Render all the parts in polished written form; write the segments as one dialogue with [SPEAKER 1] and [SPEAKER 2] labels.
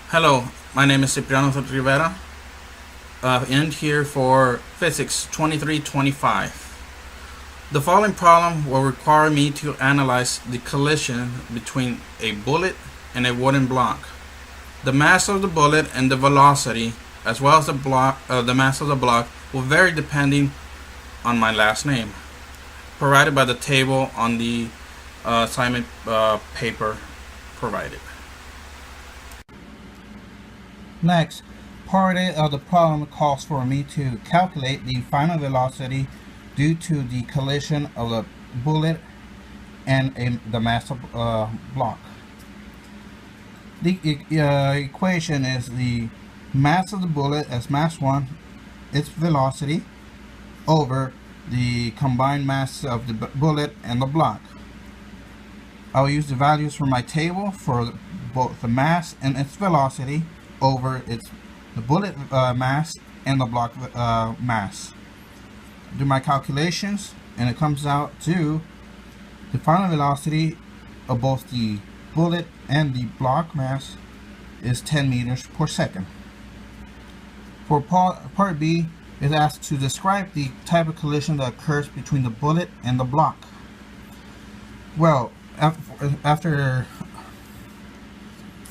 [SPEAKER 1] Hello, my name is Cipriano Rivera, and here for Physics 2325. The following problem will require me to analyze the collision between a bullet and a wooden block. The mass of the bullet and the velocity, as well as the mass of the block, will vary depending on my last name, provided by the table on the assignment paper provided.
[SPEAKER 2] Next, part A of the problem calls for me to calculate the final velocity due to the collision of the bullet and the mass of block. The equation is the mass of the bullet as mass 1, its velocity, over the combined mass of the bullet and the block. I'll use the values from my table for both the mass and its velocity over the bullet mass and the block mass. Do my calculations, and it comes out to the final velocity of both the bullet and the block mass is 10 meters per second. For part B, is asked to describe the type of collision that occurs between the bullet and the block. Well, after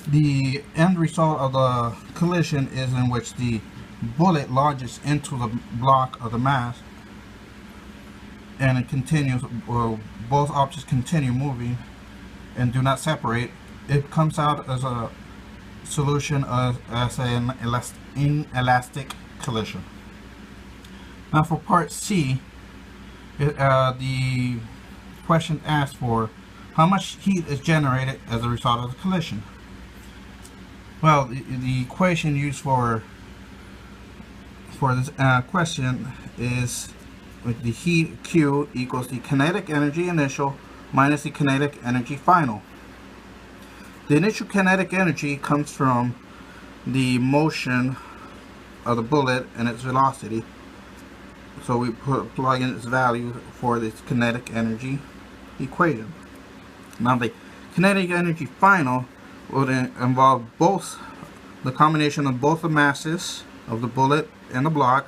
[SPEAKER 2] the end result of the collision is in which the bullet lodges into the block of the mass, and it continues, or both objects continue moving and do not separate. It comes out as a solution as an inelastic collision. Now for part C, the question asks for how much heat is generated as a result of the collision. Well, the equation used for this question is the heat Q equals the kinetic energy initial minus the kinetic energy final. The initial kinetic energy comes from the motion of the bullet and its velocity, so we plug in its value for this kinetic energy equation. Now the kinetic energy final would involve both the combination of both the masses of the bullet and the block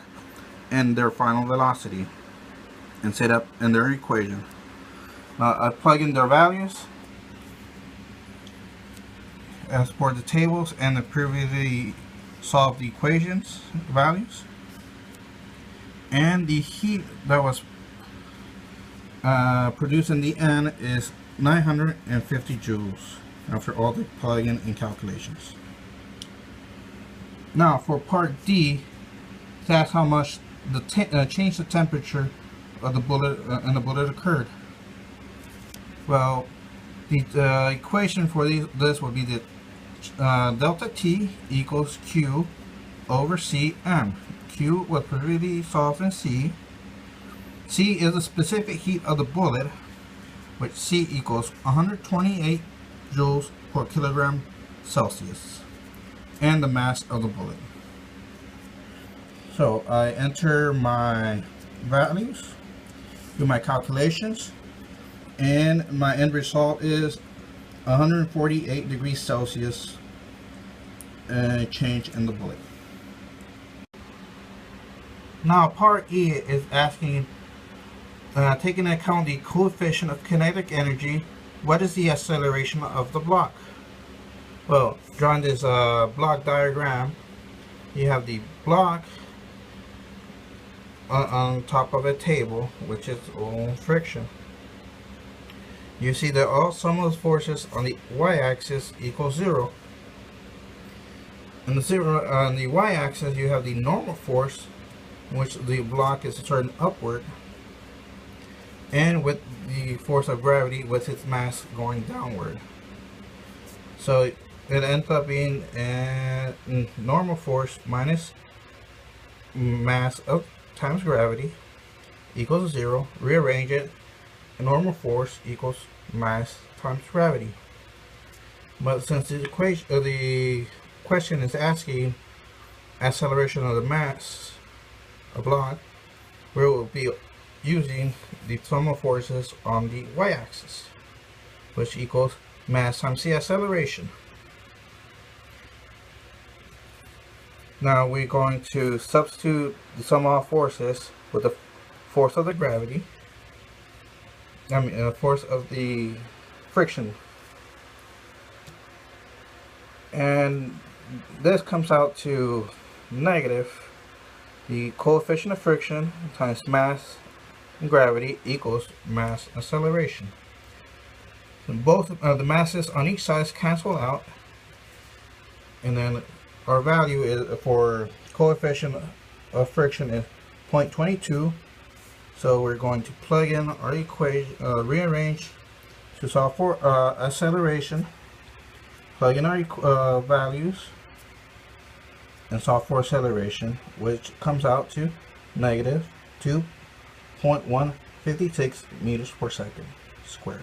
[SPEAKER 2] and their final velocity, and set up in their equation. Now I plug in their values as per the tables and the previously solved equations values, and the heat that was produced in the end is 950 joules after all the plugging and calculations. Now for part D, that's how much the change the temperature of the bullet and the bullet occurred. Well, the equation for this would be the delta T equals Q over Cm. Q was previously solved in C. C is the specific heat of the bullet, which C equals 128 joules per kilogram Celsius, and the mass of the bullet. So I enter my values, do my calculations, and my end result is 148 degrees Celsius change in the bullet. Now part E is asking, taking into account the coefficient of kinetic energy, what is the acceleration of the block? Well, drawing this block diagram, you have the block on top of a table, which is all friction. You see that all sum of the forces on the y-axis equals 0. On the y-axis, you have the normal force, in which the block is turned upward, and with the force of gravity with its mass going downward. So it ends up being normal force minus mass of times gravity equals 0. Rearrange it, normal force equals mass times gravity. But since the question is asking acceleration of the mass of block, we will be using the sum of forces on the y-axis, which equals mass times the acceleration. Now we're going to substitute the sum of all forces with the force of the gravity. Force of the friction. And this comes out to negative the coefficient of friction times mass and gravity equals mass acceleration. And both the masses on each side cancel out, and then our value is for coefficient of friction is 0.22. So we're going to plug in our equation, rearrange to solve for acceleration, plug in our values, and solve for acceleration, which comes out to negative 2.156 meters per second squared.